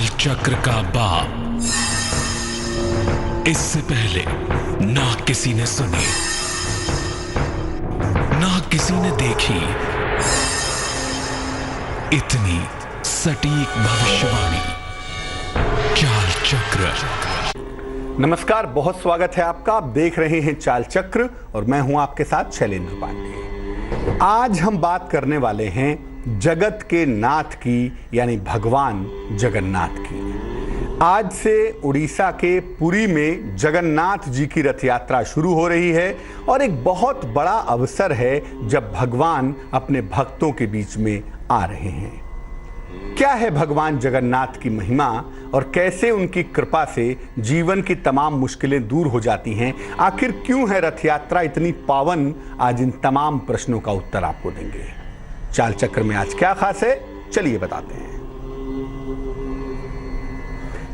चाल चक्र का बाप। इससे पहले ना किसी ने सुनी, ना किसी ने देखी इतनी सटीक भविष्यवाणी। चाल चक्र। नमस्कार, बहुत स्वागत है आपका। आप देख रहे हैं चाल चक्र और मैं हूं आपके साथ शैलेंद्र पांडे। आज हम बात करने वाले हैं जगत के नाथ की, यानी भगवान जगन्नाथ की। आज से उड़ीसा के पुरी में जगन्नाथ जी की रथ यात्रा शुरू हो रही है और एक बहुत बड़ा अवसर है जब भगवान अपने भक्तों के बीच में आ रहे हैं। क्या है भगवान जगन्नाथ की महिमा और कैसे उनकी कृपा से जीवन की तमाम मुश्किलें दूर हो जाती हैं? आखिर क्यों है रथ यात्रा इतनी पावन? आज इन तमाम प्रश्नों का उत्तर आपको देंगे। चाल चक्र में आज क्या खास है, चलिए बताते हैं।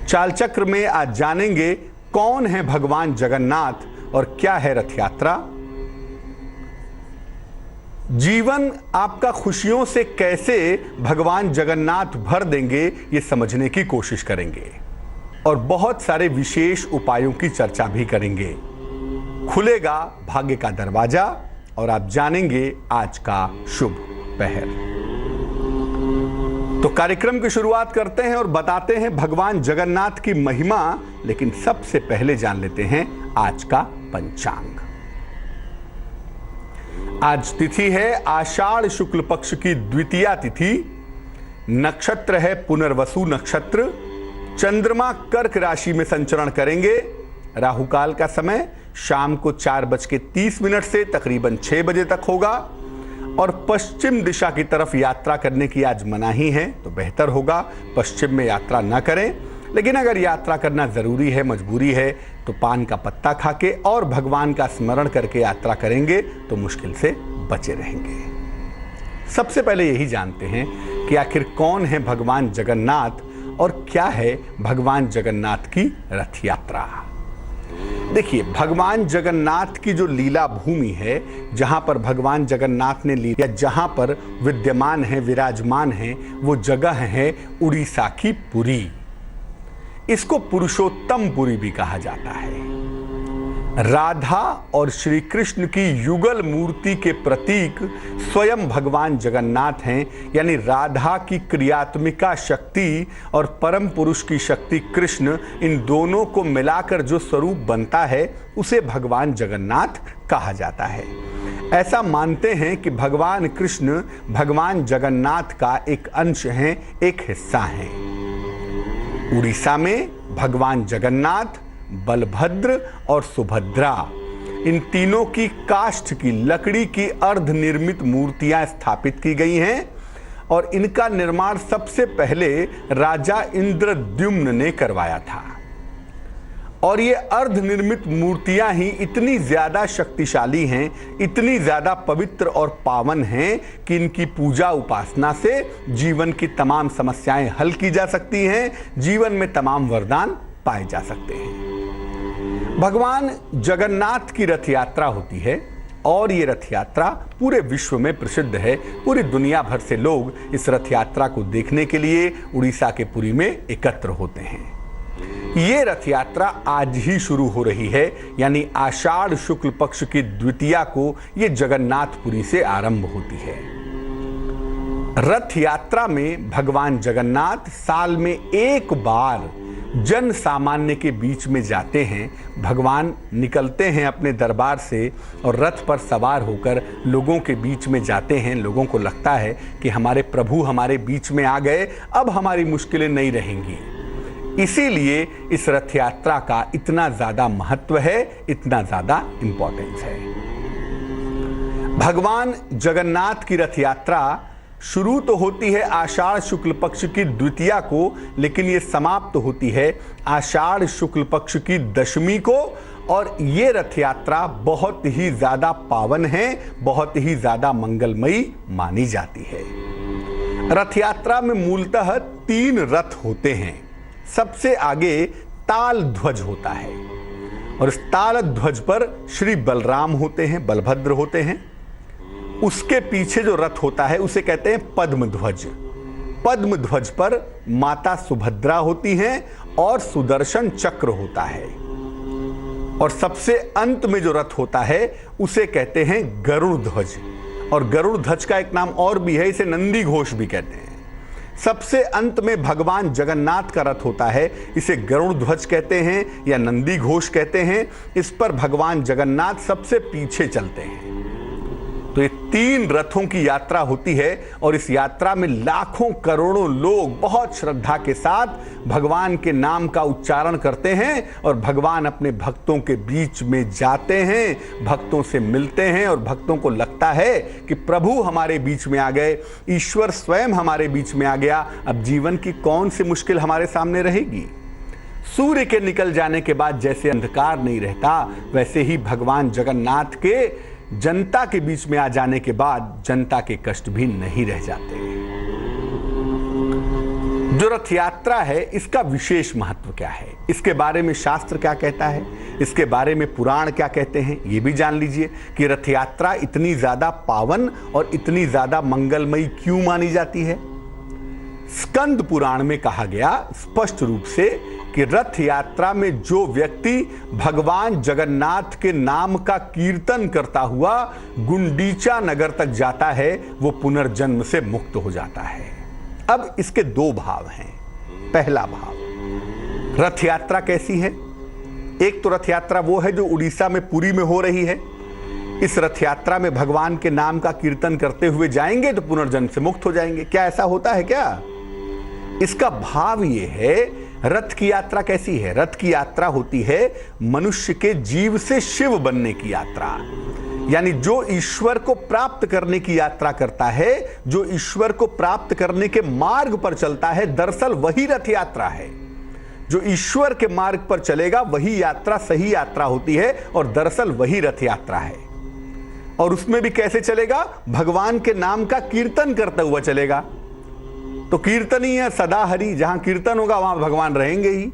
चाल चक्र में आज जानेंगे कौन है भगवान जगन्नाथ और क्या है रथ यात्रा। जीवन आपका खुशियों से कैसे भगवान जगन्नाथ भर देंगे, ये समझने की कोशिश करेंगे और बहुत सारे विशेष उपायों की चर्चा भी करेंगे। खुलेगा भाग्य का दरवाजा और आप जानेंगे आज का शुभ पहर। तो कार्यक्रम की शुरुआत करते हैं और बताते हैं भगवान जगन्नाथ की महिमा, लेकिन सबसे पहले जान लेते हैं आज का पंचांग। आज तिथि है आषाढ़ शुक्ल पक्ष की द्वितीया तिथि। नक्षत्र है पुनर्वसु नक्षत्र। चंद्रमा कर्क राशि में संचरण करेंगे। राहुकाल का समय शाम को 4:30 से तकरीबन 6 बजे तक होगा और पश्चिम दिशा की तरफ यात्रा करने की आज मनाही है, तो बेहतर होगा पश्चिम में यात्रा न करें। लेकिन अगर यात्रा करना जरूरी है, मजबूरी है, तो पान का पत्ता खा के और भगवान का स्मरण करके यात्रा करेंगे तो मुश्किल से बचे रहेंगे। सबसे पहले यही जानते हैं कि आखिर कौन है भगवान जगन्नाथ और क्या है भगवान जगन्नाथ की रथ यात्रा। देखिए, भगवान जगन्नाथ की जो लीला भूमि है, जहां पर भगवान जगन्नाथ ने लीला, जहां पर विद्यमान है, विराजमान है, वो जगह है उड़ीसा की पुरी। इसको पुरुषोत्तम पुरी भी कहा जाता है। राधा और श्री कृष्ण की युगल मूर्ति के प्रतीक स्वयं भगवान जगन्नाथ हैं, यानी राधा की क्रियात्मिका शक्ति और परम पुरुष की शक्ति कृष्ण, इन दोनों को मिलाकर जो स्वरूप बनता है उसे भगवान जगन्नाथ कहा जाता है। ऐसा मानते हैं कि भगवान कृष्ण भगवान जगन्नाथ का एक अंश हैं, एक हिस्सा हैं। उड़ीसा में भगवान जगन्नाथ, बलभद्र और सुभद्रा, इन तीनों की काष्ठ की, लकड़ी की अर्धनिर्मित मूर्तियां स्थापित की गई हैं और इनका निर्माण सबसे पहले राजा इंद्रद्युम्न ने करवाया था। और ये अर्धनिर्मित मूर्तियां ही इतनी ज्यादा शक्तिशाली हैं, इतनी ज्यादा पवित्र और पावन हैं कि इनकी पूजा उपासना से जीवन की तमाम समस्याएं हल की जा सकती हैं, जीवन में तमाम वरदान पाए जा सकते हैं। भगवान जगन्नाथ की रथ यात्रा होती है और ये रथ यात्रा पूरे विश्व में प्रसिद्ध है। पूरी दुनिया भर से लोग इस रथ यात्रा को देखने के लिए उड़ीसा के पुरी में एकत्र होते हैं। ये रथ यात्रा आज ही शुरू हो रही है, यानी आषाढ़ शुक्ल पक्ष की द्वितीया को ये जगन्नाथपुरी से आरंभ होती है। रथ यात्रा में भगवान जगन्नाथ साल में एक बार जन सामान्य के बीच में जाते हैं। भगवान निकलते हैं अपने दरबार से और रथ पर सवार होकर लोगों के बीच में जाते हैं। लोगों को लगता है कि हमारे प्रभु हमारे बीच में आ गए, अब हमारी मुश्किलें नहीं रहेंगी। इसीलिए इस रथ यात्रा का इतना ज्यादा महत्व है, इतना ज्यादा इंपॉर्टेंस है। भगवान जगन्नाथ की रथ यात्रा शुरू तो होती है आषाढ़ शुक्ल पक्ष की द्वितीया को, लेकिन ये समाप्त होती है आषाढ़ शुक्ल पक्ष की दशमी को। और ये रथ यात्रा बहुत ही ज्यादा पावन है, बहुत ही ज्यादा मंगलमयी मानी जाती है। रथ यात्रा में मूलतः 3 रथ होते हैं। सबसे आगे ताल ध्वज होता है और इस ताल ध्वज पर श्री बलराम होते हैं, बलभद्र होते हैं। उसके पीछे जो रथ होता है उसे कहते हैं पद्म ध्वज। पद्म ध्वज पर माता सुभद्रा होती हैं और सुदर्शन चक्र होता है। और सबसे अंत में जो रथ होता है उसे कहते हैं गरुड़ ध्वज। और गरुड़ ध्वज का एक नाम और भी है, इसे नंदी घोष भी कहते हैं। सबसे अंत में भगवान जगन्नाथ का रथ होता है, इसे गरुड़ ध्वज कहते हैं या नंदी घोष कहते हैं। इस पर भगवान जगन्नाथ सबसे पीछे चलते हैं। तो ये 3 रथों की यात्रा होती है और इस यात्रा में लाखों करोड़ों लोग बहुत श्रद्धा के साथ भगवान के नाम का उच्चारण करते हैं और भगवान अपने भक्तों के बीच में जाते हैं, भक्तों से मिलते हैं और भक्तों को लगता है कि प्रभु हमारे बीच में आ गए, ईश्वर स्वयं हमारे बीच में आ गया। अब जीवन की कौन सी मुश्किल हमारे सामने रहेगी। सूर्य के निकल जाने के बाद जैसे अंधकार नहीं रहता, वैसे ही भगवान जगन्नाथ के जनता के बीच में आ जाने के बाद जनता के कष्ट भी नहीं रह जाते। जो रथ यात्रा है इसका विशेष महत्व क्या है, इसके बारे में शास्त्र क्या कहता है, इसके बारे में पुराण क्या कहते हैं, ये भी जान लीजिए कि रथ यात्रा इतनी ज्यादा पावन और इतनी ज्यादा मंगलमयी क्यों मानी जाती है। स्कंद पुराण में कहा गया स्पष्ट रूप से कि रथ यात्रा में जो व्यक्ति भगवान जगन्नाथ के नाम का कीर्तन करता हुआ गुंडीचा नगर तक जाता है वो पुनर्जन्म से मुक्त हो जाता है। अब इसके 2 भाव हैं। पहला भाव, रथ यात्रा कैसी है। एक तो रथ यात्रा वो है जो उड़ीसा में पुरी में हो रही है। इस रथ यात्रा में भगवान के नाम का कीर्तन करते हुए जाएंगे तो पुनर्जन्म से मुक्त हो जाएंगे। क्या ऐसा होता है क्या। इसका भाव ये है, रथ की यात्रा कैसी है। रथ की यात्रा होती है मनुष्य के जीव से शिव बनने की यात्रा, यानी जो ईश्वर को प्राप्त करने की यात्रा करता है, जो ईश्वर को प्राप्त करने के मार्ग पर चलता है, दरअसल वही रथ यात्रा है। जो ईश्वर के मार्ग पर चलेगा वही यात्रा सही यात्रा होती है और दरअसल वही रथ यात्रा है। और उसमें भी कैसे चलेगा, भगवान के नाम का कीर्तन करता हुआ चलेगा। तो कीर्तन ही है सदा हरि, जहां कीर्तन होगा वहां भगवान रहेंगे ही।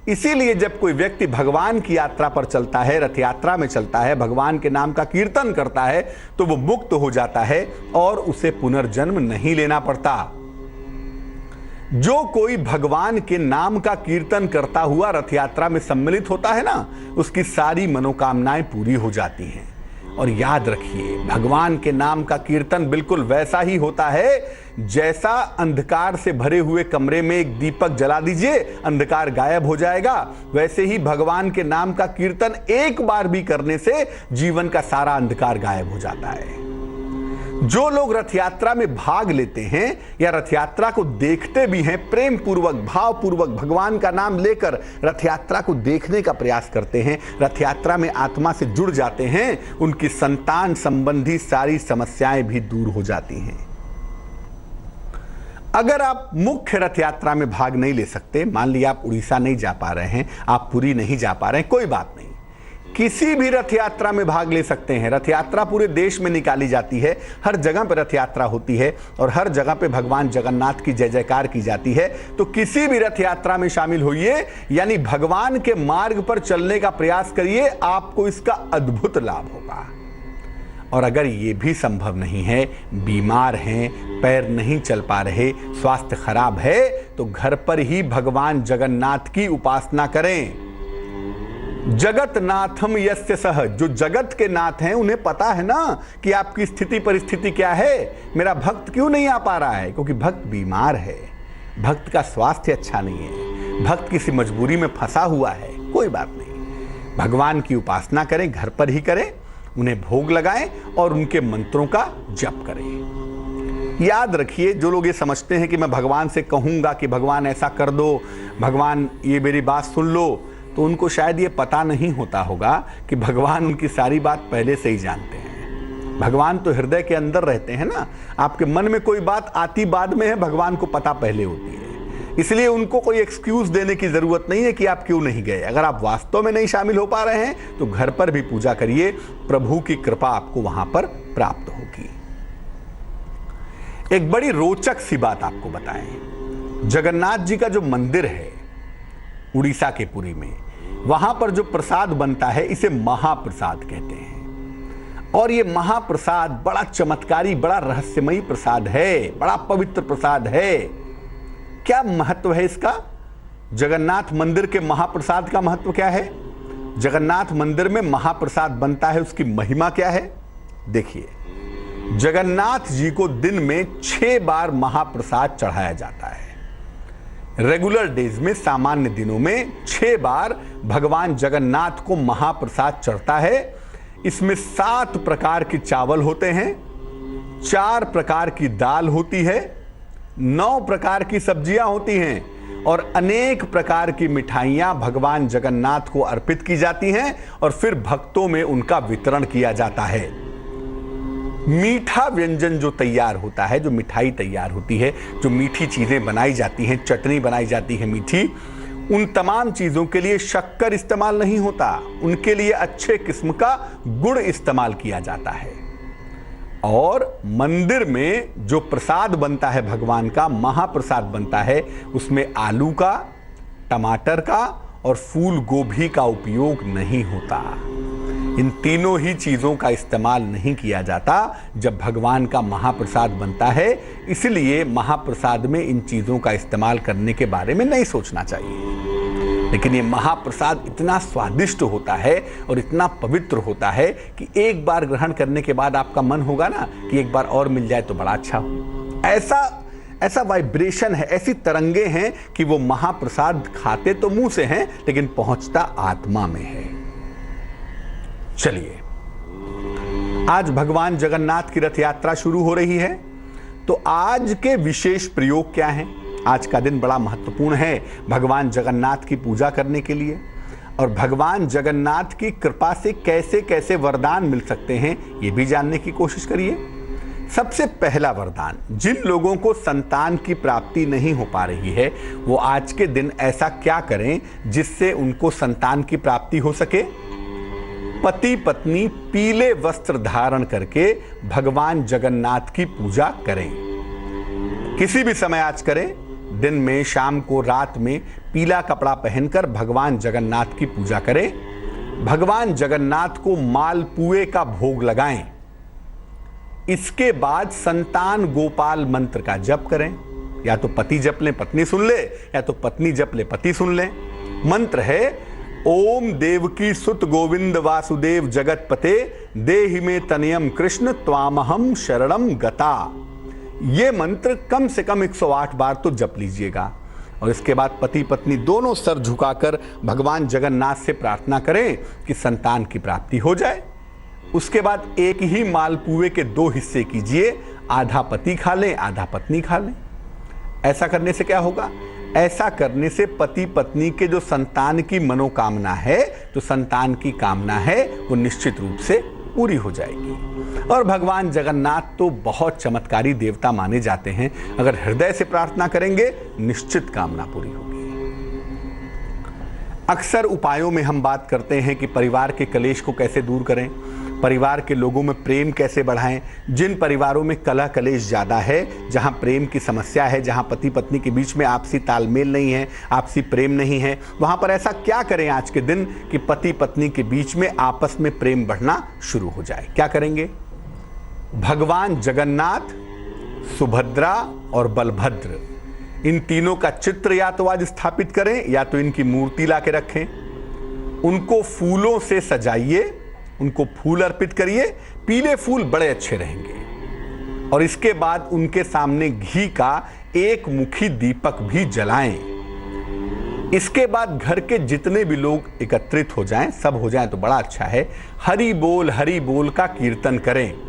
इसीलिए जब कोई व्यक्ति भगवान की यात्रा पर चलता है, रथ यात्रा में चलता है, भगवान के नाम का कीर्तन करता है तो वो मुक्त हो जाता है और उसे पुनर्जन्म नहीं लेना पड़ता। जो कोई भगवान के नाम का कीर्तन करता हुआ रथ यात्रा में सम्मिलित होता है ना, उसकी सारी मनोकामनाएं पूरी हो जाती हैं। और याद रखिए, भगवान के नाम का कीर्तन बिल्कुल वैसा ही होता है जैसा अंधकार से भरे हुए कमरे में एक दीपक जला दीजिए, अंधकार गायब हो जाएगा। वैसे ही भगवान के नाम का कीर्तन एक बार भी करने से जीवन का सारा अंधकार गायब हो जाता है। जो लोग रथ यात्रा में भाग लेते हैं या रथ यात्रा को देखते भी हैं, प्रेम पूर्वक भाव पूर्वक भगवान का नाम लेकर रथ यात्रा को देखने का प्रयास करते हैं, रथ यात्रा में आत्मा से जुड़ जाते हैं, उनकी संतान संबंधी सारी समस्याएं भी दूर हो जाती हैं। अगर आप मुख्य रथ यात्रा में भाग नहीं ले सकते, मान लिया आप उड़ीसा नहीं जा पा रहे हैं, आप पुरी नहीं जा पा रहे हैं, कोई बात नहीं, किसी भी रथ यात्रा में भाग ले सकते हैं। रथ यात्रा पूरे देश में निकाली जाती है, हर जगह पर रथ यात्रा होती है और हर जगह पे भगवान जगन्नाथ की जय जयकार की जाती है। तो किसी भी रथ यात्रा में शामिल होइए, यानी भगवान के मार्ग पर चलने का प्रयास करिए, आपको इसका अद्भुत लाभ होगा। और अगर ये भी संभव नहीं है, बीमार हैं, पैर नहीं चल पा रहे, स्वास्थ्य खराब है, तो घर पर ही भगवान जगन्नाथ की उपासना करें। जगत नाथम यस्य सह, जो जगत के नाथ हैं उन्हें पता है ना कि आपकी स्थिति परिस्थिति क्या है, मेरा भक्त क्यों नहीं आ पा रहा है, क्योंकि भक्त बीमार है, भक्त का स्वास्थ्य अच्छा नहीं है, भक्त किसी मजबूरी में फंसा हुआ है। कोई बात नहीं, भगवान की उपासना करें, घर पर ही करें, उन्हें भोग लगाएं और उनके मंत्रों का जप करें। याद रखिए, जो लोग ये समझते हैं कि मैं भगवान से कहूंगा कि भगवान ऐसा कर दो, भगवान ये मेरी बात सुन लो, तो उनको शायद ये पता नहीं होता होगा कि भगवान उनकी सारी बात पहले से ही जानते हैं। भगवान तो हृदय के अंदर रहते हैं ना, आपके मन में कोई बात आती बाद में है, भगवान को पता पहले होती है। इसलिए उनको कोई एक्सक्यूज देने की जरूरत नहीं है कि आप क्यों नहीं गए। अगर आप वास्तव में नहीं शामिल हो पा रहे हैं तो घर पर भी पूजा करिए, प्रभु की कृपा आपको वहां पर प्राप्त होगी। एक बड़ी रोचक सी बात आपको बताएं, जगन्नाथ जी का जो मंदिर है उड़ीसा के पुरी में, वहां पर जो प्रसाद बनता है इसे महाप्रसाद कहते हैं। और ये महाप्रसाद बड़ा चमत्कारी, बड़ा रहस्यमयी प्रसाद है, बड़ा पवित्र प्रसाद है। क्या महत्व है इसका? जगन्नाथ मंदिर के महाप्रसाद का महत्व क्या है? जगन्नाथ मंदिर में महाप्रसाद बनता है, उसकी महिमा क्या है? देखिए, जगन्नाथ जी को दिन में 6 बार महाप्रसाद चढ़ाया जाता है। रेगुलर डेज में, सामान्य दिनों में 6 बार भगवान जगन्नाथ को महाप्रसाद चढ़ता है। इसमें 7 प्रकार के चावल होते हैं, 4 प्रकार की दाल होती है, 9 प्रकार की सब्जियां होती हैं और अनेक प्रकार की मिठाइयां भगवान जगन्नाथ को अर्पित की जाती हैं और फिर भक्तों में उनका वितरण किया जाता है। मीठा व्यंजन जो तैयार होता है, जो मिठाई तैयार होती है, जो मीठी चीजें बनाई जाती हैं, चटनी बनाई जाती है मीठी, उन तमाम चीजों के लिए शक्कर इस्तेमाल नहीं होता, उनके लिए अच्छे किस्म का गुड़ इस्तेमाल किया जाता है। और मंदिर में जो प्रसाद बनता है, भगवान का महाप्रसाद बनता है, उसमें आलू का, टमाटर का और फूल गोभी का उपयोग नहीं होता। इन तीनों ही चीजों का इस्तेमाल नहीं किया जाता जब भगवान का महाप्रसाद बनता है। इसलिए महाप्रसाद में इन चीजों का इस्तेमाल करने के बारे में नहीं सोचना चाहिए। लेकिन ये महाप्रसाद इतना स्वादिष्ट होता है और इतना पवित्र होता है कि एक बार ग्रहण करने के बाद आपका मन होगा ना कि एक बार और मिल जाए तो बड़ा अच्छा हो। ऐसा वाइब्रेशन है, ऐसी तरंगे हैं कि वो महाप्रसाद खाते तो मुंह से हैं लेकिन पहुंचता आत्मा में है। चलिए, आज भगवान जगन्नाथ की रथ यात्रा शुरू हो रही है, तो आज के विशेष प्रयोग क्या हैं? आज का दिन बड़ा महत्वपूर्ण है भगवान जगन्नाथ की पूजा करने के लिए, और भगवान जगन्नाथ की कृपा से कैसे कैसे वरदान मिल सकते हैं ये भी जानने की कोशिश करिए। सबसे पहला वरदान, जिन लोगों को संतान की प्राप्ति नहीं हो पा रही है वो आज के दिन ऐसा क्या करें जिससे उनको संतान की प्राप्ति हो सके? पति पत्नी पीले वस्त्र धारण करके भगवान जगन्नाथ की पूजा करें। किसी भी समय आज करें, दिन में, शाम को, रात में पीला कपड़ा पहनकर भगवान जगन्नाथ की पूजा करें। भगवान जगन्नाथ को मालपुए का भोग लगाएं। इसके बाद संतान गोपाल मंत्र का जप करें। या तो पति जप लें, पत्नी सुन ले, या तो पत्नी जप ले, पति सुन ले। मंत्र है ओम देवकी सुत गोविंद वासुदेव जगतपते देहि में तनयम कृष्ण त्वामहम शरणम गता। ये मंत्र कम से कम 108 बार तो जप लीजिएगा। और इसके बाद पति पत्नी दोनों सर झुकाकर भगवान जगन्नाथ से प्रार्थना करें कि संतान की प्राप्ति हो जाए। उसके बाद एक ही मालपुए के 2 हिस्से कीजिए, आधा पति खा लें, आधा पत्नी खा लें। ऐसा करने से क्या होगा? ऐसा करने से पति पत्नी के जो संतान की मनोकामना है, जो संतान की कामना है, वो निश्चित रूप से पूरी हो जाएगी। और भगवान जगन्नाथ तो बहुत चमत्कारी देवता माने जाते हैं। अगर हृदय से प्रार्थना करेंगे निश्चित कामना पूरी होगी। अक्सर उपायों में हम बात करते हैं कि परिवार के कलेश को कैसे दूर करें, परिवार के लोगों में प्रेम कैसे बढ़ाएं। जिन परिवारों में कलह कलेश ज़्यादा है, जहां प्रेम की समस्या है, जहां पति पत्नी के बीच में आपसी तालमेल नहीं है, आपसी प्रेम नहीं है, वहां पर ऐसा क्या करें आज के दिन कि पति पत्नी के बीच में आपस में प्रेम बढ़ना शुरू हो जाए? क्या करेंगे? भगवान जगन्नाथ, सुभद्रा और बलभद्र, इन तीनों का चित्र या तो आज स्थापित करें या तो इनकी मूर्ति ला के रखें। उनको फूलों से सजाइए, उनको फूल अर्पित करिए। पीले फूल बड़े अच्छे रहेंगे। और इसके बाद उनके सामने घी का 1 मुखी दीपक भी जलाएं। इसके बाद घर के जितने भी लोग एकत्रित हो जाएं, सब हो जाएं तो बड़ा अच्छा है। हरि बोल का कीर्तन करें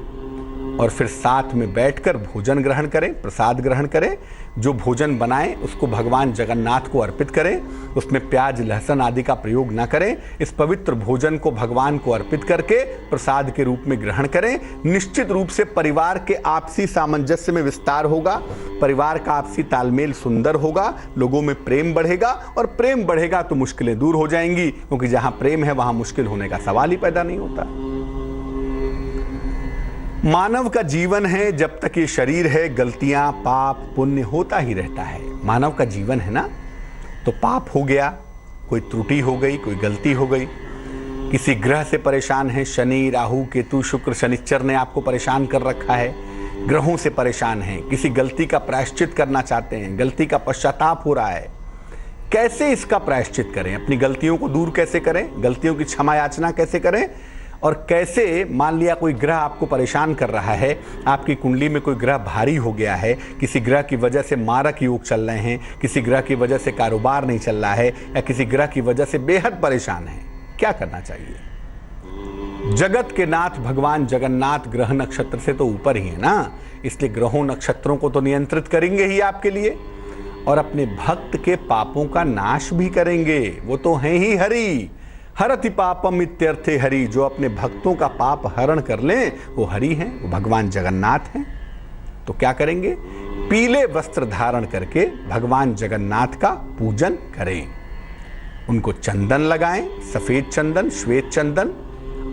और फिर साथ में बैठकर भोजन ग्रहण करें, प्रसाद ग्रहण करें। जो भोजन बनाएं उसको भगवान जगन्नाथ को अर्पित करें। उसमें प्याज लहसुन आदि का प्रयोग ना करें। इस पवित्र भोजन को भगवान को अर्पित करके प्रसाद के रूप में ग्रहण करें। निश्चित रूप से परिवार के आपसी सामंजस्य में विस्तार होगा, परिवार का आपसी तालमेल सुंदर होगा, लोगों में प्रेम बढ़ेगा और प्रेम बढ़ेगा तो मुश्किलें दूर हो जाएंगी, क्योंकि जहां प्रेम है वहां मुश्किल होने का सवाल ही पैदा नहीं होता। मानव का जीवन है, जब तक ये शरीर है गलतियां, पाप, पुण्य होता ही रहता है। मानव का जीवन है ना, तो पाप हो गया, कोई त्रुटि हो गई, कोई गलती हो गई, किसी ग्रह से परेशान है, शनि, राहु, केतु, शुक्र, शनिश्चर ने आपको परेशान कर रखा है, ग्रहों से परेशान हैं, किसी गलती का प्रायश्चित करना चाहते हैं, गलती का पश्चाताप हो रहा है, कैसे इसका प्रायश्चित करें, अपनी गलतियों को दूर कैसे करें, गलतियों की क्षमा याचना कैसे करें, और कैसे मान लिया कोई ग्रह आपको परेशान कर रहा है, आपकी कुंडली में कोई ग्रह भारी हो गया है, किसी ग्रह की वजह से मारक योग चल रहे हैं, किसी ग्रह की वजह से कारोबार नहीं चल रहा है, या किसी ग्रह की वजह से बेहद परेशान है, क्या करना चाहिए। जगत के नाथ भगवान जगन्नाथ ग्रह नक्षत्र से तो ऊपर ही है ना, इसलिए ग्रहों नक्षत्रों को तो नियंत्रित करेंगे ही आपके लिए, और अपने भक्त के पापों का नाश भी करेंगे। वो तो हैं ही हरि, हरति पापम इत्यर्थे हरि। जो अपने भक्तों का पाप हरण कर लें वो हरि हैं, वो भगवान जगन्नाथ हैं। तो क्या करेंगे, पीले वस्त्र धारण करके भगवान जगन्नाथ का पूजन करें, उनको चंदन लगाएं, सफेद चंदन, श्वेत चंदन,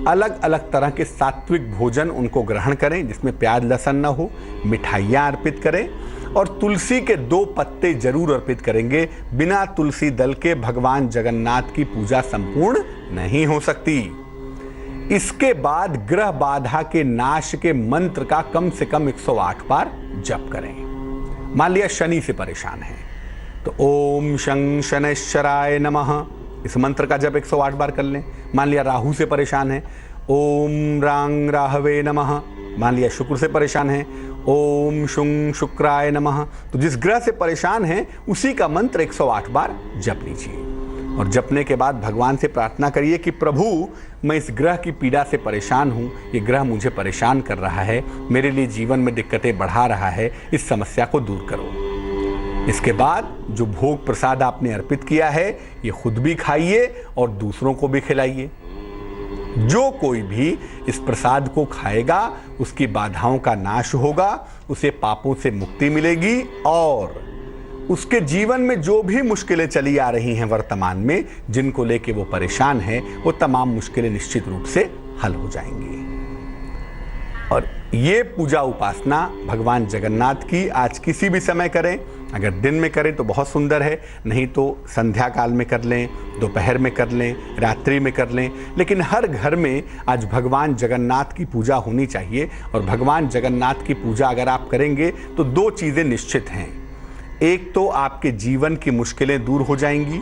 अलग अलग तरह के सात्विक भोजन उनको ग्रहण करें जिसमें प्याज लहसुन न हो, मिठाइयाँ अर्पित करें, और तुलसी के 2 पत्ते जरूर अर्पित करेंगे। बिना तुलसी दल के भगवान जगन्नाथ की पूजा संपूर्ण नहीं हो सकती। इसके बाद ग्रह बाधा के नाश के मंत्र का कम से कम 108 बार जप करें। मान लिया शनि से परेशान है तो ओम शं शनैश्चराय नमः, इस मंत्र का जप 108 बार कर लें। मान लिया राहु से परेशान है, ओम रांग राहवे नमः। मान लिया शुक्र से परेशान है, ओम शुंग शुक्राय नमः। तो जिस ग्रह से परेशान है उसी का मंत्र 108 बार जप लीजिए, और जपने के बाद भगवान से प्रार्थना करिए कि प्रभु मैं इस ग्रह की पीड़ा से परेशान हूँ, ये ग्रह मुझे परेशान कर रहा है, मेरे लिए जीवन में दिक्कतें बढ़ा रहा है, इस समस्या को दूर करो। इसके बाद जो भोग प्रसाद आपने अर्पित किया है ये खुद भी खाइए और दूसरों को भी खिलाइए। जो कोई भी इस प्रसाद को खाएगा उसकी बाधाओं का नाश होगा, उसे पापों से मुक्ति मिलेगी, और उसके जीवन में जो भी मुश्किलें चली आ रही हैं वर्तमान में, जिनको लेके वो परेशान है, वो तमाम मुश्किलें निश्चित रूप से हल हो जाएंगी। और ये पूजा उपासना भगवान जगन्नाथ की आज किसी भी समय करें। अगर दिन में करें तो बहुत सुंदर है, नहीं तो संध्या काल में कर लें, दोपहर में कर लें, रात्रि में कर लें, लेकिन हर घर में आज भगवान जगन्नाथ की पूजा होनी चाहिए। और भगवान जगन्नाथ की पूजा अगर आप करेंगे तो 2 चीज़ें निश्चित हैं। एक तो आपके जीवन की मुश्किलें दूर हो जाएंगी,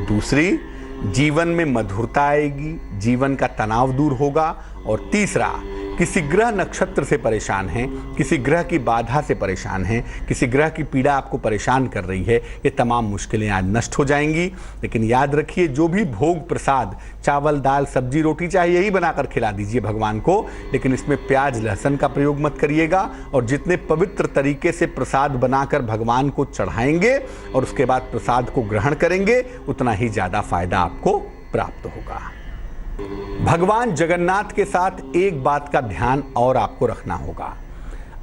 दूसरी जीवन में मधुरता आएगी, जीवन का तनाव दूर होगा, और तीसरा किसी ग्रह नक्षत्र से परेशान हैं, किसी ग्रह की बाधा से परेशान हैं, किसी ग्रह की पीड़ा आपको परेशान कर रही है, ये तमाम मुश्किलें आज नष्ट हो जाएंगी। लेकिन याद रखिए जो भी भोग प्रसाद, चावल दाल सब्जी रोटी चाहे यही बनाकर खिला दीजिए भगवान को, लेकिन इसमें प्याज लहसुन का प्रयोग मत करिएगा। और जितने पवित्र तरीके से प्रसाद बनाकर भगवान को चढ़ाएंगे और उसके बाद प्रसाद को ग्रहण करेंगे उतना ही ज़्यादा फायदा आपको प्राप्त होगा। भगवान जगन्नाथ के साथ एक बात का ध्यान और आपको रखना होगा।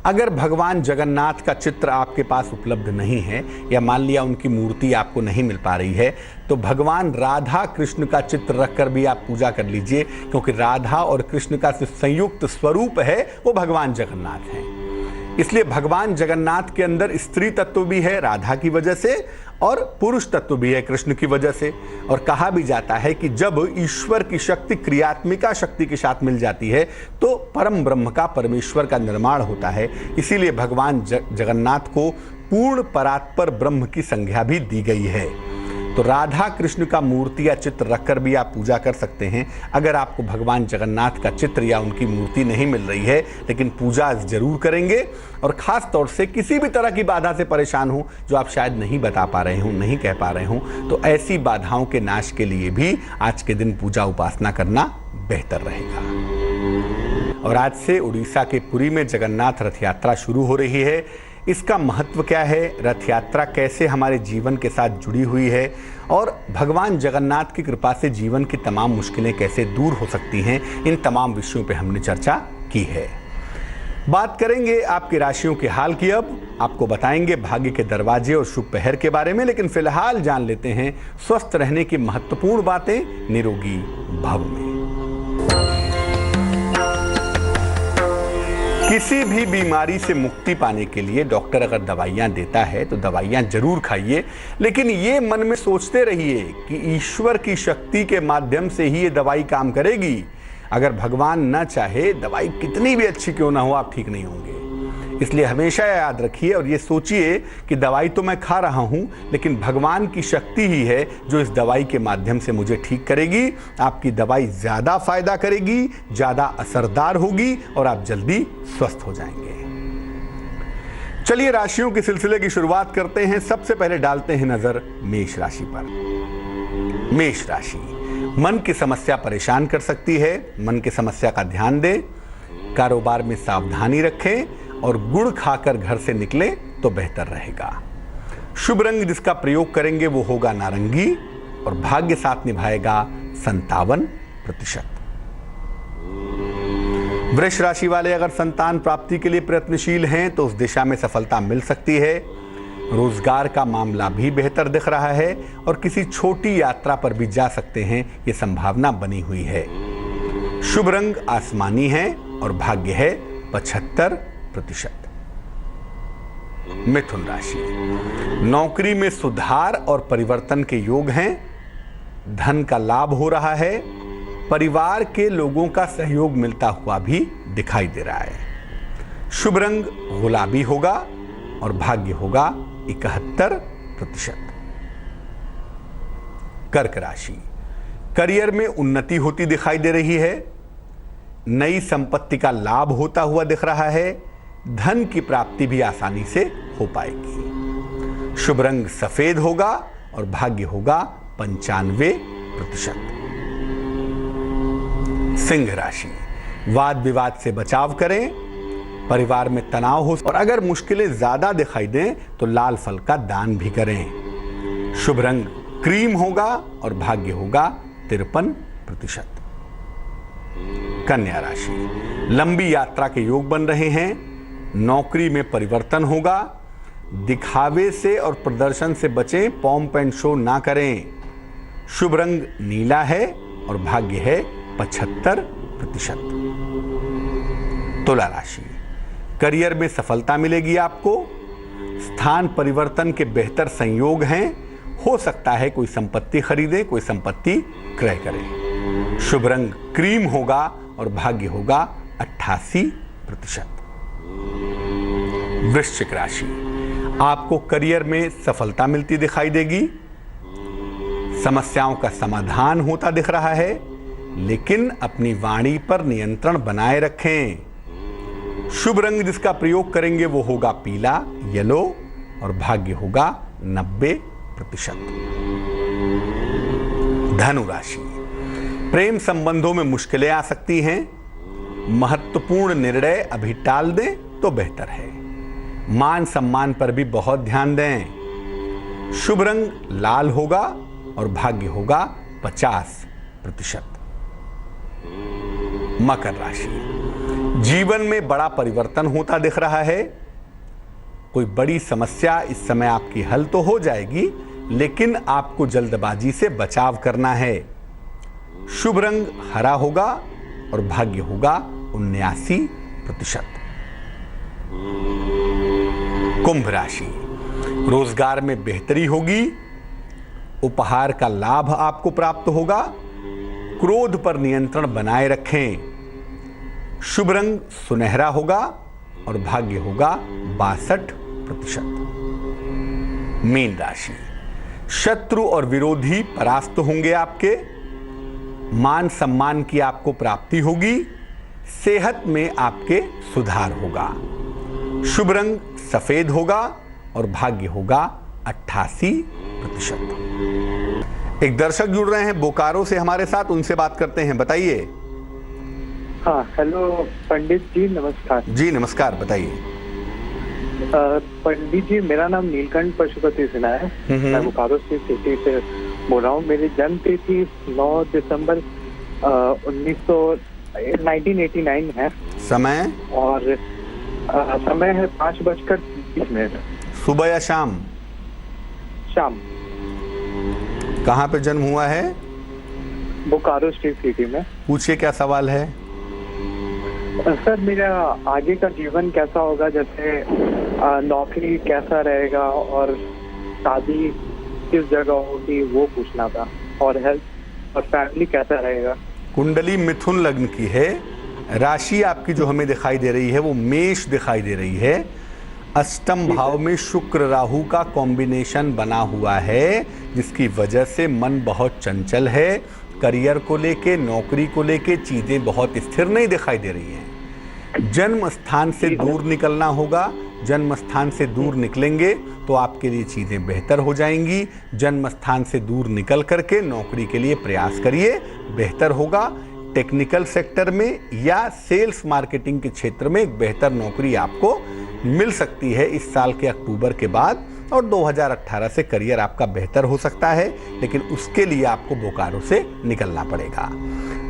अगर भगवान जगन्नाथ का चित्र आपके पास उपलब्ध नहीं है, या मान लिया उनकी मूर्ति आपको नहीं मिल पा रही है, तो भगवान राधा कृष्ण का चित्र रखकर भी आप पूजा कर लीजिए, क्योंकि राधा और कृष्ण का संयुक्त स्वरूप है वो भगवान जगन्नाथ हैं। इसलिए भगवान जगन्नाथ के अंदर स्त्री तत्व भी है राधा की वजह से, और पुरुष तत्व भी है कृष्ण की वजह से। और कहा भी जाता है कि जब ईश्वर की शक्ति क्रियात्मिका शक्ति के साथ मिल जाती है तो परम ब्रह्म का, परमेश्वर का निर्माण होता है। इसीलिए भगवान जगन्नाथ को पूर्ण परात्पर ब्रह्म की संज्ञा भी दी गई है। तो राधा कृष्ण का मूर्ति या चित्र रखकर भी आप पूजा कर सकते हैं। अगर आपको भगवान जगन्नाथ का चित्र या उनकी मूर्ति नहीं मिल रही है, लेकिन पूजा जरूर करेंगे, और ख़ास तौर से किसी भी तरह की बाधा से परेशान हो जो आप शायद नहीं बता पा रहे हों, नहीं कह पा रहे हों, तो ऐसी बाधाओं के नाश के लिए भी आज के दिन पूजा उपासना करना बेहतर रहेगा। और आज से उड़ीसा के पुरी में जगन्नाथ रथ यात्रा शुरू हो रही है। इसका महत्व क्या है, रथ यात्रा कैसे हमारे जीवन के साथ जुड़ी हुई है, और भगवान जगन्नाथ की कृपा से जीवन की तमाम मुश्किलें कैसे दूर हो सकती हैं, इन तमाम विषयों पे हमने चर्चा की है। बात करेंगे आपकी राशियों के हाल की। अब आपको बताएंगे भाग्य के दरवाजे और शुभ पहर के बारे में, लेकिन फिलहाल जान लेते हैं स्वस्थ रहने की महत्वपूर्ण बातें निरोगी भव में। किसी भी बीमारी से मुक्ति पाने के लिए डॉक्टर अगर दवाइयां देता है तो दवाइयां जरूर खाइए, लेकिन ये मन में सोचते रहिए कि ईश्वर की शक्ति के माध्यम से ही ये दवाई काम करेगी। अगर भगवान न चाहे दवाई कितनी भी अच्छी क्यों ना हो, आप ठीक नहीं होंगे। इसलिए हमेशा याद रखिए और ये सोचिए कि दवाई तो मैं खा रहा हूं, लेकिन भगवान की शक्ति ही है जो इस दवाई के माध्यम से मुझे ठीक करेगी। आपकी दवाई ज्यादा फायदा करेगी, ज्यादा असरदार होगी और आप जल्दी स्वस्थ हो जाएंगे। चलिए राशियों के सिलसिले की शुरुआत करते हैं। सबसे पहले डालते हैं नजर मेष राशि पर। मेष राशि, मन की समस्या परेशान कर सकती है। मन की समस्या का ध्यान दें, कारोबार में सावधानी रखें और गुड़ खाकर घर से निकलें तो बेहतर रहेगा। शुभ रंग जिसका प्रयोग करेंगे वो होगा नारंगी और भाग्य साथ निभाएगा 57%। वृष राशि वाले अगर संतान प्राप्ति के लिए प्रयत्नशील हैं तो उस दिशा में सफलता मिल सकती है। रोजगार का मामला भी बेहतर दिख रहा है और किसी छोटी यात्रा पर भी जा सकते हैं, ये संभावना बनी हुई है। शुभ रंग आसमानी है और भाग्य है 75%। मिथुन राशि, नौकरी में सुधार और परिवर्तन के योग हैं। धन का लाभ हो रहा है। परिवार के लोगों का सहयोग मिलता हुआ भी दिखाई दे रहा है। शुभ रंग गुलाबी होगा और भाग्य होगा 71%। कर्क राशि, करियर में उन्नति होती दिखाई दे रही है। नई संपत्ति का लाभ होता हुआ दिख रहा है। धन की प्राप्ति भी आसानी से हो पाएगी। शुभ रंग सफेद होगा और भाग्य होगा 95%। सिंह राशि, वाद विवाद से बचाव करें। परिवार में तनाव हो और अगर मुश्किलें ज्यादा दिखाई दें तो लाल फल का दान भी करें। शुभ रंग क्रीम होगा और भाग्य होगा 53%। कन्या राशि, लंबी यात्रा के योग बन रहे हैं। नौकरी में परिवर्तन होगा। दिखावे से और प्रदर्शन से बचें, पॉम्प एंड शो ना करें। शुभ रंग नीला है और भाग्य है 75%। तुला राशि, करियर में सफलता मिलेगी आपको। स्थान परिवर्तन के बेहतर संयोग हैं। हो सकता है कोई संपत्ति खरीदे, कोई संपत्ति क्रय करें। शुभ रंग क्रीम होगा और भाग्य होगा 88%। वृश्चिक राशि, आपको करियर में सफलता मिलती दिखाई देगी। समस्याओं का समाधान होता दिख रहा है, लेकिन अपनी वाणी पर नियंत्रण बनाए रखें। शुभ रंग जिसका प्रयोग करेंगे वो होगा पीला, येलो और भाग्य होगा 90%। धनु राशि, प्रेम संबंधों में मुश्किलें आ सकती हैं। महत्वपूर्ण निर्णय अभी टाल दें तो बेहतर है। मान सम्मान पर भी बहुत ध्यान दें। शुभ रंग लाल होगा और भाग्य होगा 50%। मकर राशि, जीवन में बड़ा परिवर्तन होता दिख रहा है। कोई बड़ी समस्या इस समय आपकी हल तो हो जाएगी, लेकिन आपको जल्दबाजी से बचाव करना है। शुभ रंग हरा होगा और भाग्य होगा 79%। कुंभ राशि, रोजगार में बेहतरी होगी। उपहार का लाभ आपको प्राप्त होगा। क्रोध पर नियंत्रण बनाए रखें। शुभ रंग सुनहरा होगा और भाग्य होगा 62%। मीन राशि, शत्रु और विरोधी परास्त होंगे आपके। मान सम्मान की आपको प्राप्ति होगी। सेहत में आपके सुधार होगा। शुभ रंग सफेद होगा और भाग्य होगा 88%। एक दर्शक जुड़ रहे हैं बोकारो से हमारे साथ, उनसे बात करते हैं। बताइए। हाँ, हेलो पंडित जी, नमस्कार। जी नमस्कार, बताइए। पंडित जी, मेरा नाम नीलकंठ पशुपति सिन्हा है। मैं बोकारो सिटी से बोल रहा हूँ। मेरी जन्म तिथि 9 दिसंबर 1989 है। समय और समय है 5:20। सुबह या शाम? शाम। कहाँ पे जन्म हुआ है? बोकारो सिटी में। पूछिए, क्या सवाल है? सर, मेरा आगे का जीवन कैसा होगा, जैसे नौकरी कैसा रहेगा और शादी किस जगह होगी वो पूछना था, और हेल्थ और फैमिली कैसा रहेगा। कुंडली मिथुन लग्न की है। राशि आपकी जो हमें दिखाई दे रही है वो मेष दिखाई दे रही है। अष्टम भाव में शुक्र राहु का कॉम्बिनेशन बना हुआ है, जिसकी वजह से मन बहुत चंचल है। करियर को लेके, नौकरी को लेके चीजें बहुत स्थिर नहीं दिखाई दे रही हैं। जन्म स्थान से दूर निकलना होगा। जन्म स्थान से दूर निकलेंगे तो आपके लिए चीजें बेहतर हो जाएंगी। जन्म स्थान से दूर निकल करके नौकरी के लिए प्रयास करिए, बेहतर होगा। टेक्निकल सेक्टर में या सेल्स मार्केटिंग के क्षेत्र में एक बेहतर नौकरी आपको मिल सकती है इस साल के अक्टूबर के बाद, और 2018 से करियर आपका बेहतर हो सकता है, लेकिन उसके लिए आपको बोकारो से निकलना पड़ेगा।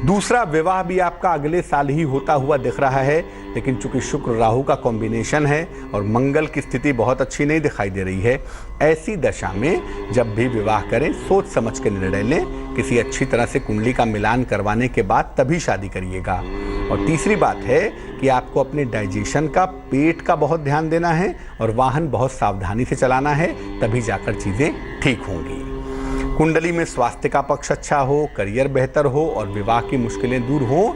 दूसरा, विवाह भी आपका अगले साल ही होता हुआ दिख रहा है, लेकिन चूंकि शुक्र राहु का कॉम्बिनेशन है और मंगल की स्थिति बहुत अच्छी नहीं दिखाई दे रही है, ऐसी दशा में जब भी विवाह करें सोच समझ के निर्णय लें। किसी अच्छी तरह से कुंडली का मिलान करवाने के बाद तभी शादी करिएगा। और तीसरी बात है कि आपको अपने डाइजेशन का, पेट का बहुत ध्यान देना है और वाहन बहुत सावधानी से चलाना है, तभी जाकर चीजें ठीक होंगी। कुंडली में स्वास्थ्य का पक्ष अच्छा हो, करियर बेहतर हो और विवाह की मुश्किलें दूर हो,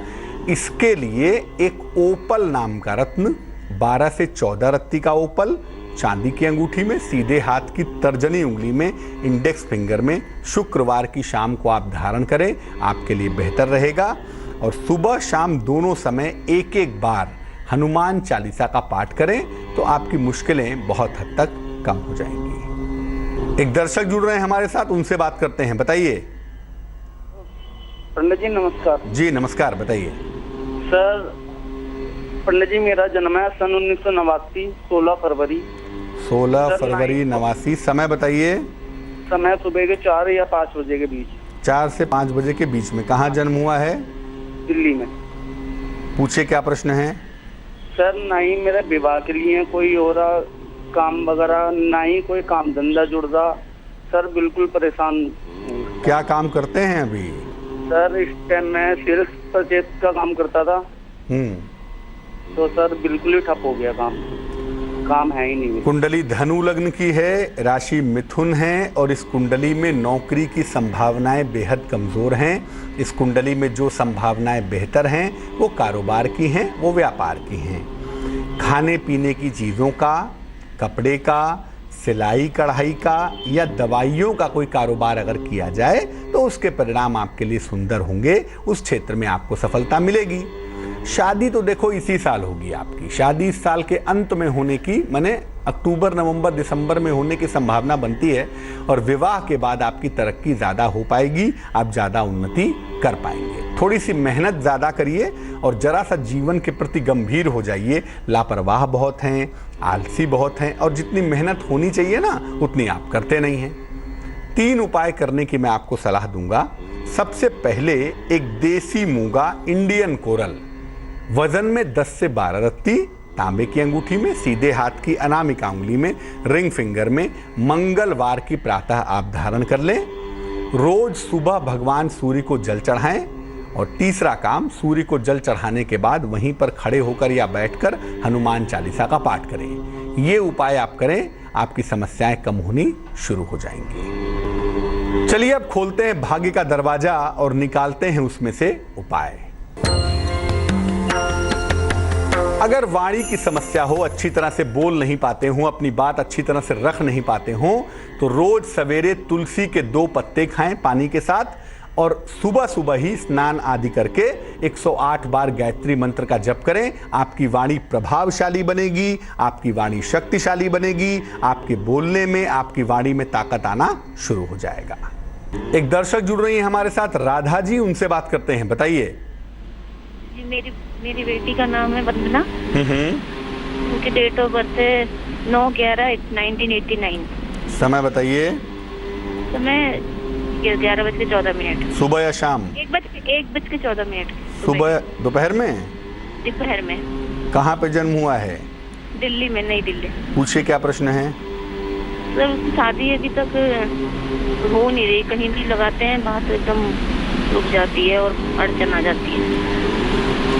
इसके लिए एक ओपल नाम का रत्न, 12 से 14 रत्ती का ओपल चांदी की अंगूठी में, सीधे हाथ की तर्जनी उंगली में, इंडेक्स फिंगर में, शुक्रवार की शाम को आप धारण करें, आपके लिए बेहतर रहेगा। और सुबह शाम दोनों समय एक एक बार हनुमान चालीसा का पाठ करें तो आपकी मुश्किलें बहुत हद तक कम हो जाएंगी। एक दर्शक जुड़ रहे हैं हमारे साथ, उनसे बात करते हैं। बताइए। पंडित जी नमस्कार। जी नमस्कार, बताइए। सर पंडित जी, मेरा जन्म है सन 1989, 16 फरवरी। 16 फरवरी 89। समय बताइए। समय सुबह के 4 या 5 बजे के बीच। 4 से 5 बजे के बीच में। कहाँ जन्म हुआ है? दिल्ली में। पूछे, क्या प्रश्न है? सर ना ही मेरे विवाह के लिए कोई और काम वगैरह, ना ही कोई काम धंधा जुड़ रहा। सर बिल्कुल परेशान हूं। क्या काम करते हैं अभी? सर इस टाइम मैं सेल्स परचेज का काम करता था, तो सर बिल्कुल ही ठप हो गया काम है ही नहीं। कुंडली धनु लग्न की है, राशि मिथुन है और इस कुंडली में नौकरी की संभावनाएं बेहद कमजोर हैं। इस कुंडली में जो संभावनाएं बेहतर हैं वो कारोबार की हैं, वो व्यापार की हैं। खाने पीने की चीज़ों का, कपड़े का, सिलाई कढ़ाई का या दवाइयों का कोई कारोबार अगर किया जाए तो उसके परिणाम आपके लिए सुंदर होंगे, उस क्षेत्र में आपको सफलता मिलेगी। शादी तो देखो इसी साल होगी आपकी। शादी इस साल के अंत में होने की, माने अक्टूबर नवंबर दिसंबर में होने की संभावना बनती है, और विवाह के बाद आपकी तरक्की ज़्यादा हो पाएगी, आप ज़्यादा उन्नति कर पाएंगे। थोड़ी सी मेहनत ज़्यादा करिए और जरा सा जीवन के प्रति गंभीर हो जाइए। लापरवाह बहुत हैं, आलसी बहुत हैं और जितनी मेहनत होनी चाहिए ना उतनी आप करते नहीं हैं। 3 उपाय करने की मैं आपको सलाह दूंगा। सबसे पहले एक देसी मूंगा इंडियन कोरल, वजन में 10 से 12 रत्ती, तांबे की अंगूठी में, सीधे हाथ की अनामिका उंगली में, रिंग फिंगर में, मंगलवार की प्रातः आप धारण कर लें। रोज सुबह भगवान सूर्य को जल चढ़ाएं। और तीसरा काम, सूर्य को जल चढ़ाने के बाद वहीं पर खड़े होकर या बैठकर हनुमान चालीसा का पाठ करें। ये उपाय आप करें, आपकी समस्याएं कम होनी शुरू हो जाएंगी। चलिए अब खोलते हैं भाग्य का दरवाजा और निकालते हैं उसमें से उपाय। अगर वाणी की समस्या हो, अच्छी तरह से बोल नहीं पाते हो, अपनी बात अच्छी तरह से रख नहीं पाते हो, तो रोज सवेरे तुलसी के 2 पत्ते खाएं पानी के साथ, और सुबह सुबह ही स्नान आदि करके 108 बार गायत्री मंत्र का जप करें। आपकी वाणी प्रभावशाली बनेगी, आपकी वाणी शक्तिशाली बनेगी, आपके बोलने में, आपकी वाणी में ताकत आना शुरू हो जाएगा। एक दर्शक जुड़ रही है हमारे साथ, राधा जी, उनसे बात करते हैं। बताइए। मेरी बेटी का नाम है वंदना। उनकी डेट ऑफ बर्थ है 9/11/1989। समय बताइए। समय 11:14। सुबह या शाम? 1:14। सुबह, दोपहर में? दोपहर में। कहाँ पे जन्म हुआ है? दिल्ली में, नई दिल्ली। पूछिए, क्या प्रश्न है? सर उसकी शादी अभी तक हो नहीं रही, कहीं भी लगाते हैं बात एकदम रुक जाती है और अड़चन आ जाती है।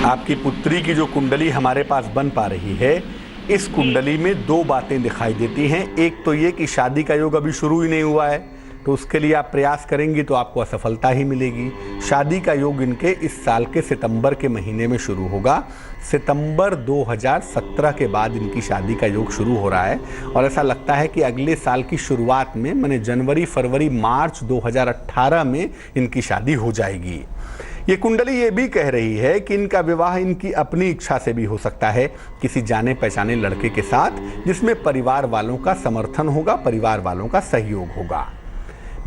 आपकी पुत्री की जो कुंडली हमारे पास बन पा रही है, इस कुंडली में 2 बातें दिखाई देती हैं। एक तो ये कि शादी का योग अभी शुरू ही नहीं हुआ है, तो उसके लिए आप प्रयास करेंगी तो आपको असफलता ही मिलेगी। शादी का योग इनके इस साल के सितंबर के महीने में शुरू होगा। सितंबर 2017 के बाद इनकी शादी का योग शुरू हो रहा है और ऐसा लगता है कि अगले साल की शुरुआत में माने जनवरी, फरवरी, मार्च 2018 में इनकी शादी हो जाएगी। ये कुंडली ये भी कह रही है कि इनका विवाह इनकी अपनी इच्छा से भी हो सकता है, किसी जाने पहचाने लड़के के साथ, जिसमें परिवार वालों का समर्थन होगा, परिवार वालों का सहयोग होगा।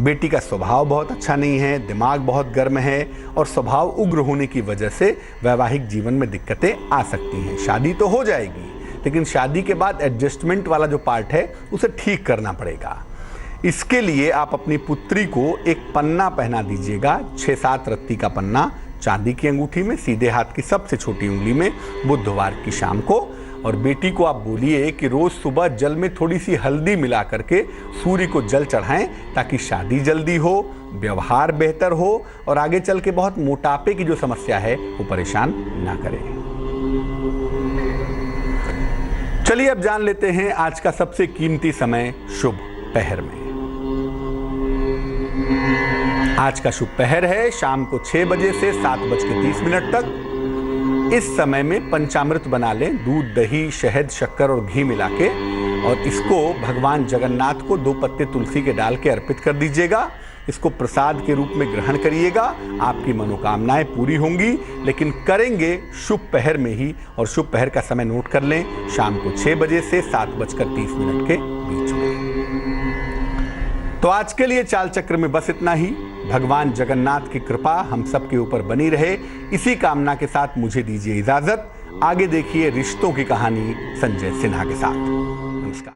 बेटी का स्वभाव बहुत अच्छा नहीं है, दिमाग बहुत गर्म है और स्वभाव उग्र होने की वजह से वैवाहिक जीवन में दिक्कतें आ सकती हैं। शादी तो हो जाएगी लेकिन शादी के बाद एडजस्टमेंट वाला जो पार्ट है उसे ठीक करना पड़ेगा। इसके लिए आप अपनी पुत्री को एक पन्ना पहना दीजिएगा, 6-7 रत्ती का पन्ना, चांदी की अंगूठी में, सीधे हाथ की सबसे छोटी उंगली में, बुधवार की शाम को। और बेटी को आप बोलिए कि रोज सुबह जल में थोड़ी सी हल्दी मिला करके सूर्य को जल चढ़ाएं ताकि शादी जल्दी हो, व्यवहार बेहतर हो और आगे चल के बहुत मोटापे की जो समस्या है वो परेशान ना करे। चलिए अब जान लेते हैं आज का सबसे कीमती समय शुभ पहर में। आज का शुभ पहर है शाम को 6 बजे से 7:30 तक। इस समय में पंचामृत बना लें, दूध, दही, शहद, शक्कर और घी मिला के, और इसको भगवान जगन्नाथ को 2 पत्ते तुलसी के डाल के अर्पित कर दीजिएगा। इसको प्रसाद के रूप में ग्रहण करिएगा, आपकी मनोकामनाएं पूरी होंगी, लेकिन करेंगे शुभ पहर में ही। और शुभ पहर का समय नोट कर लें, शाम को 6 बजे से 7:30 के बीच में। तो आज के लिए चाल चक्र में बस इतना ही। भगवान जगन्नाथ की कृपा हम सबके ऊपर बनी रहे, इसी कामना के साथ मुझे दीजिए इजाजत। आगे देखिए रिश्तों की कहानी संजय सिन्हा के साथ।